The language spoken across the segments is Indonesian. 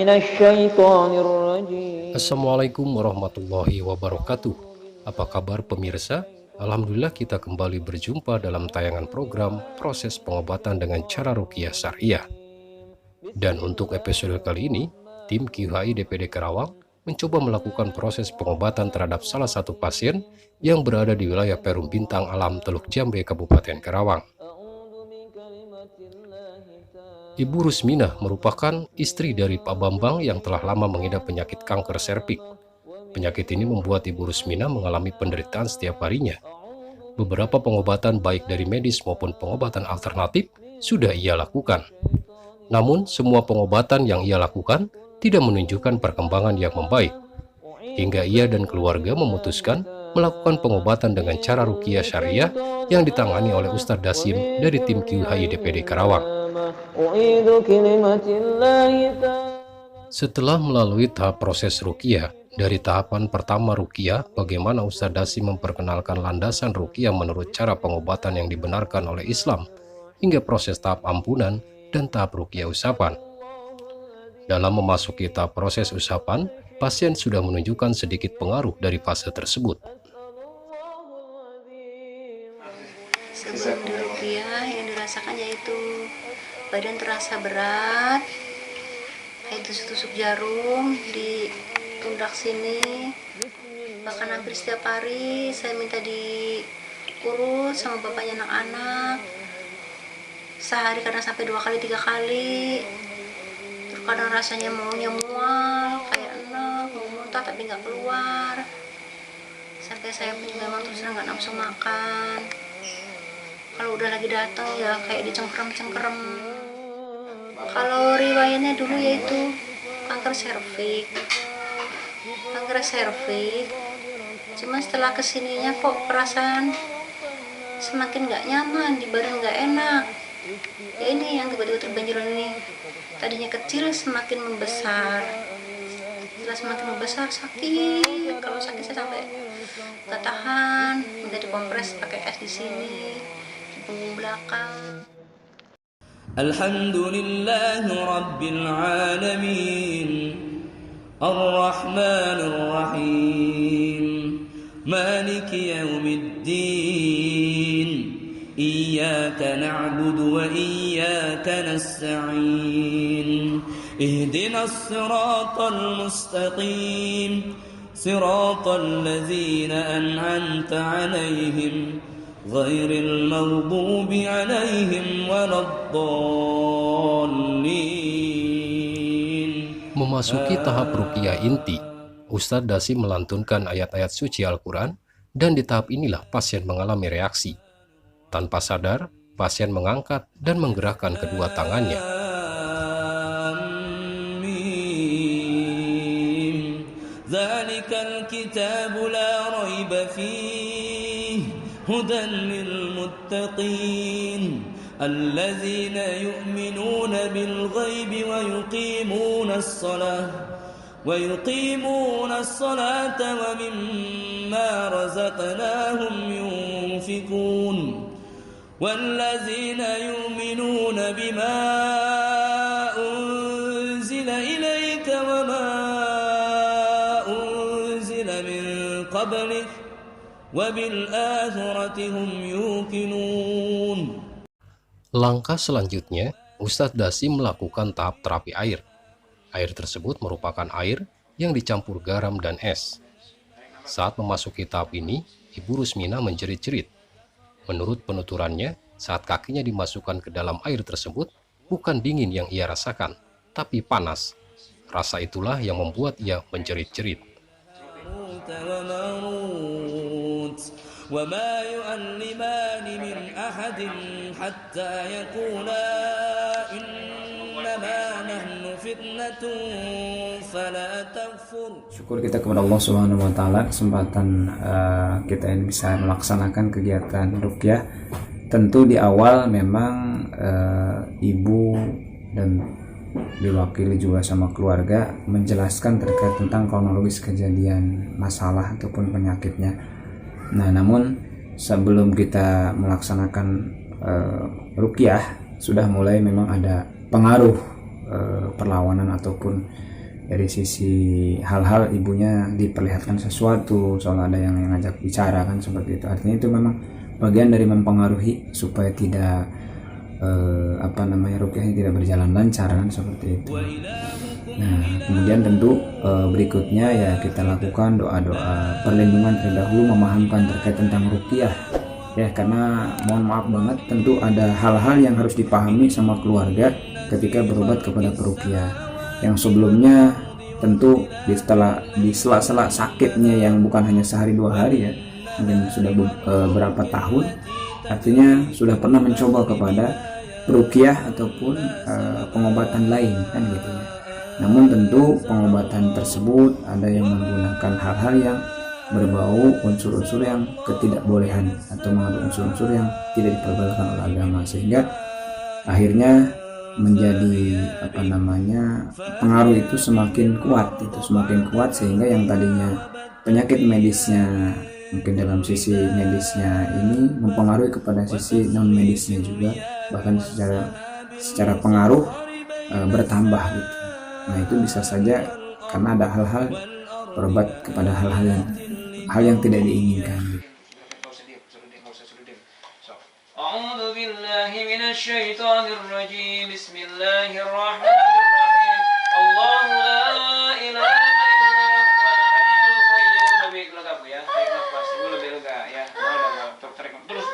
الشيطان الرجيم. Assalamualaikum warahmatullahi wabarakatuh. Apa kabar pemirsa? Alhamdulillah kita kembali berjumpa dalam tayangan program Proses Pengobatan dengan Cara Ruqyah Syariah. Dan untuk episode kali ini, tim QHI DPD Karawang mencoba melakukan proses pengobatan terhadap salah satu pasien yang berada di wilayah Perum Bintang Alam Teluk Jambe, Kabupaten Karawang. Ibu Rusminah merupakan istri dari Pak Bambang yang telah lama mengidap penyakit kanker serviks. Penyakit ini membuat Ibu Rusminah mengalami penderitaan setiap harinya. Beberapa pengobatan baik dari medis maupun pengobatan alternatif sudah ia lakukan. Namun semua pengobatan yang ia lakukan tidak menunjukkan perkembangan yang membaik. Hingga ia dan keluarga memutuskan melakukan pengobatan dengan cara ruqyah syariah yang ditangani oleh Ustadz Dasim dari tim QHI DPD Karawang. Setelah melalui tahap proses ruqyah, dari tahapan pertama ruqyah, bagaimana Ustadz Dasim memperkenalkan landasan ruqyah menurut cara pengobatan yang dibenarkan oleh Islam, hingga proses tahap ampunan dan tahap ruqyah usapan. Dalam memasuki tahap proses usapan, pasien sudah menunjukkan sedikit pengaruh dari fase tersebut. Sebelum diruqyah yang dirasakan yaitu badan terasa berat, kayak tusuk-tusuk jarum di pundak sini, bahkan hampir setiap hari saya minta diurut sama bapaknya anak-anak, sehari kadang sampai 2 kali 3 kali. Terkadang rasanya maunya mual kayak enak, mau muntah tapi nggak keluar, sampai saya memang terus nggak nafsu makan. Kalau udah lagi datang ya kayak dicengkeram-cengkeram. Kalau riwayatnya dulu yaitu kanker serviks. Cuma setelah kesininya kok perasaan semakin nggak nyaman, di badan nggak enak. Ya ini yang tiba-tiba terbenjolan ini. Tadinya kecil semakin membesar. Setelah semakin membesar sakit. Kalau sakit saya sampai nggak tahan, minta dikompres pakai es di sini, di punggung belakang. Alhamdulillahi Rabbil Alamin Ar-Rahmanir Rahim Maliki Yawmiddin Iyyaka na'budu wa iyyaka nasta'in Ihdinas siratal mustaqim Siratal ladzina an'amta 'alaihim ghairil maghdubi 'alaihim waladdallin. Memasuki tahap ruqyah inti, Ustadz Dasim melantunkan ayat-ayat suci Al-Quran, dan di tahap inilah pasien mengalami reaksi. Tanpa sadar, pasien mengangkat dan menggerakkan kedua tangannya. Dzalikal kitabu la raiba fihi hudan lil muttaqin alladzina yu'minuna bil ghaibi wa yuqimuna as-salata wa mimma razaqnahum yunfikun walladzina yu'minuna bima unzila ilayka wa ma unzila min qablik وَبِالْآخِرَةِ هُمْ يُوقِنُونَ. Langkah selanjutnya, Ustadz Dasim melakukan tahap terapi air. Air tersebut merupakan air yang dicampur garam dan es. Saat memasuki tahap ini, Ibu Rusminah menjerit-jerit. Menurut penuturannya, saat kakinya dimasukkan ke dalam air tersebut, bukan dingin yang ia rasakan, tapi panas. Rasa itulah yang membuat ia menjerit-jerit. وما يعلمان من أحد حتى يقولا إنما نحن فتنة فلا تكفر. Syukur kita kepada Allah Subhanahu wa taala kesempatan kita ini bisa melaksanakan kegiatan ruqyah. Tentu di awal memang ibu dan diwakili juga sama keluarga menjelaskan terkait tentang kronologis kejadian masalah ataupun penyakitnya. Nah, namun sebelum kita melaksanakan ruqyah sudah mulai memang ada pengaruh perlawanan ataupun dari sisi hal-hal ibunya diperlihatkan sesuatu, soal ada yang ngajak bicara kan seperti itu. Artinya itu memang bagian dari mempengaruhi supaya tidak ruqyahnya tidak berjalan lancar kan seperti itu. Nah kemudian tentu berikutnya ya kita lakukan doa-doa perlindungan terlebih dahulu, memahamkan terkait tentang ruqyah ya, karena mohon maaf banget tentu ada hal-hal yang harus dipahami sama keluarga ketika berobat kepada peruqyah. Yang sebelumnya tentu di sela-sela sakitnya yang bukan hanya sehari dua hari ya, mungkin sudah beberapa tahun, artinya sudah pernah mencoba kepada peruqyah ataupun pengobatan lain kan gitu ya. Namun tentu pengobatan tersebut ada yang menggunakan hal-hal yang berbau unsur-unsur yang ketidakbolehan atau mengandung unsur-unsur yang tidak diperbolehkan oleh agama, sehingga akhirnya menjadi pengaruh itu semakin kuat sehingga yang tadinya penyakit medisnya mungkin dalam sisi medisnya ini mempengaruhi kepada sisi non medisnya juga, bahkan secara pengaruh bertambah gitu. Nah itu bisa saja karena ada hal-hal berobat kepada hal yang tidak diinginkan. أعوذ بالله من الشيطان الرجيم بسم الله الرحمن الرحيم الله لا إله إلا هو الحي القيوم. Lebih lega Bu ya, tarik nafas Ibu, lebih lega ya. Terus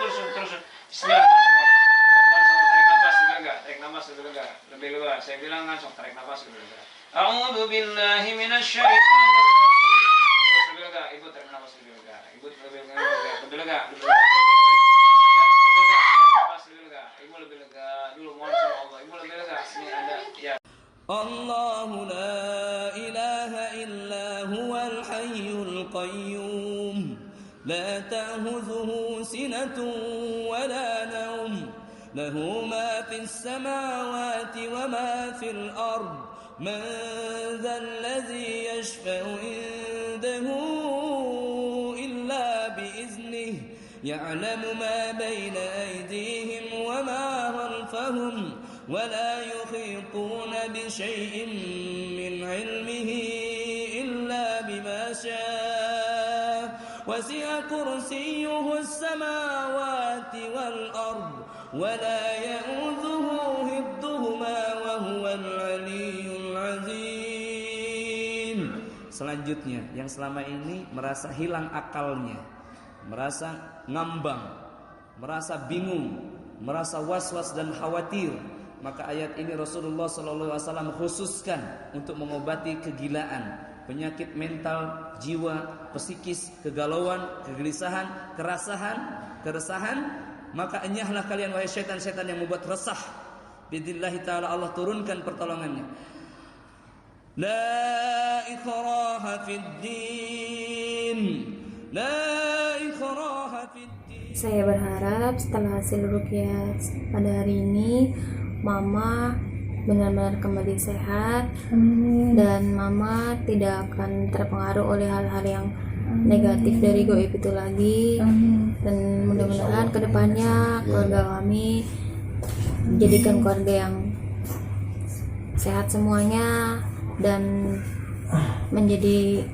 Bismillahirrahmanirrahim. Tarik nafas lebih lega, saya bilang langsung tarik nafas lebih lega. A'udzu billahi minasy syaithanir rajim. Terus lebih lega, Ibu tarik nafas lebih lega. Ibu lebih lega. الله لا إله إلا هو الحي القيوم لا تأخذه سنة ولا نوم له ما في السماوات وما في الأرض من ذا الذي يشفع عنده إلا بإذنه يعلم ما بين أيديهم وما خلفهم ولا يحيطون بشيء من علمه إلا بما شاء وسع كرسيه السماوات والأرض ولا يؤوده حفظهما وهو العلي العظيم. Selanjutnya yang selama ini merasa hilang akalnya, merasa ngambang, merasa bingung, merasa was-was dan khawatir, maka ayat ini Rasulullah SAW khususkan untuk mengobati kegilaan, penyakit mental, jiwa, psikis, kegalauan, kegelisahan, keresahan. Maka enyahlah kalian wahai syaitan-syaitan yang membuat resah. Bidznillahi ta'ala Allah turunkan pertolongannya. La ikraha fid din. La ikraha fid din. Saya berharap setelah hasil ruqyah pada hari ini Mama benar-benar kembali sehat. Dan Mama tidak akan terpengaruh oleh hal-hal yang negatif dari goib itu lagi. Dan mudah-mudahan kedepannya keluarga kami dijadikan keluarga yang sehat semuanya dan menjadi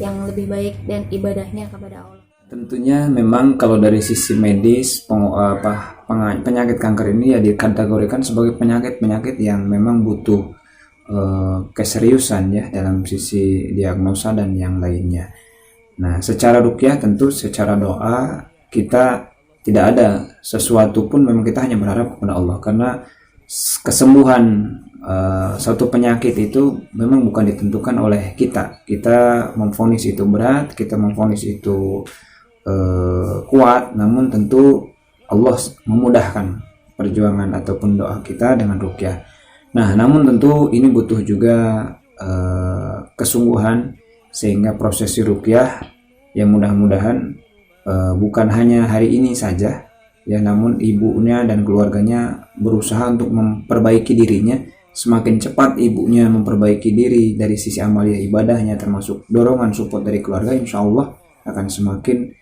yang lebih baik dan ibadahnya kepada Allah. Tentunya memang kalau dari sisi medis penyakit kanker ini ya dikategorikan sebagai penyakit yang memang butuh keseriusan ya dalam sisi diagnosa dan yang lainnya. Nah, secara ruqyah tentu secara doa kita tidak ada sesuatu pun, memang kita hanya berharap kepada Allah, karena kesembuhan suatu penyakit itu memang bukan ditentukan oleh kita. Kita memvonis itu berat, kita memvonis itu kuat, namun tentu Allah memudahkan perjuangan ataupun doa kita dengan ruqyah. Nah, namun tentu ini butuh juga kesungguhan, sehingga prosesi ruqyah yang mudah-mudahan bukan hanya hari ini saja ya, namun ibunya dan keluarganya berusaha untuk memperbaiki dirinya. Semakin cepat ibunya memperbaiki diri dari sisi amalia ibadahnya, termasuk dorongan support dari keluarga, insya Allah akan semakin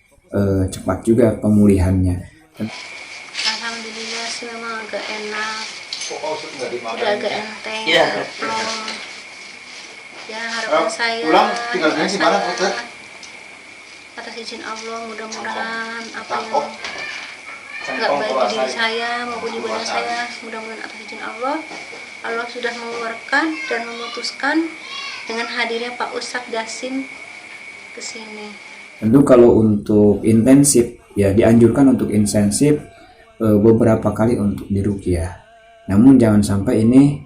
cepat juga pemulihannya. Alhamdulillah sih memang agak enak, udah agak enteng, plong. Ya, harapan saya pulang tinggalnya di mana, Dokter? atas izin Allah, mudah-mudahan apa yang nggak baik di diri saya maupun di badan saya, mudah-mudahan atas izin Allah, Allah sudah mengeluarkan dan memutuskan dengan hadirnya Pak Ustadz Dasim ke sini. Tentu kalau untuk intensif, ya dianjurkan untuk intensif beberapa kali untuk diruqyah. Namun jangan sampai ini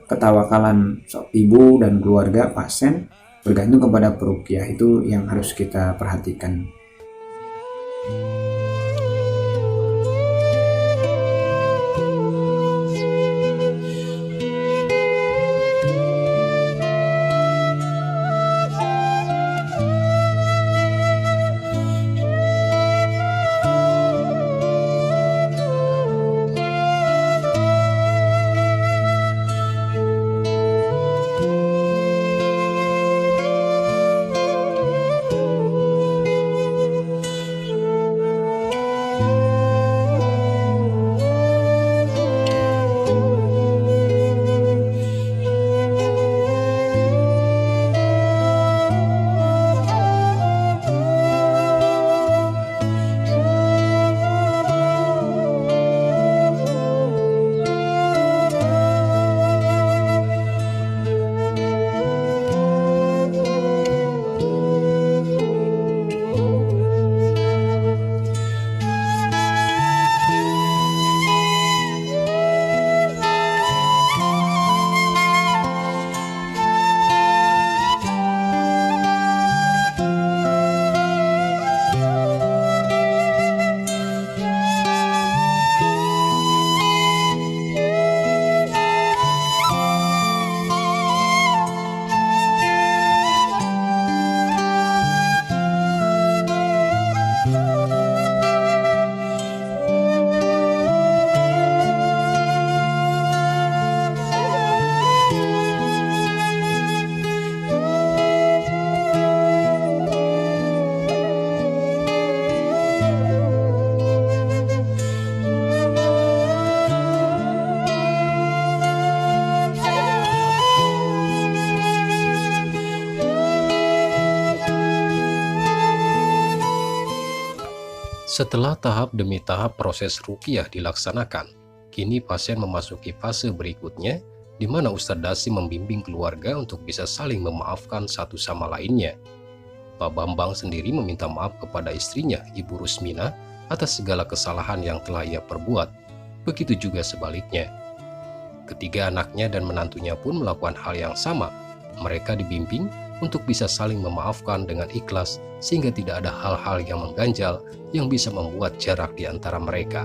ketawakalan ibu dan keluarga pasien bergantung kepada peruqyah, itu yang harus kita perhatikan. Setelah tahap demi tahap proses ruqyah dilaksanakan, kini pasien memasuki fase berikutnya, di mana Ustadz Dasim membimbing keluarga untuk bisa saling memaafkan satu sama lainnya. Pak Bambang sendiri meminta maaf kepada istrinya, Ibu Rusmina, atas segala kesalahan yang telah ia perbuat. Begitu juga sebaliknya. Ketiga anaknya dan menantunya pun melakukan hal yang sama. Mereka dibimbing untuk bisa saling memaafkan dengan ikhlas, sehingga tidak ada hal-hal yang mengganjal yang bisa membuat jarak di antara mereka.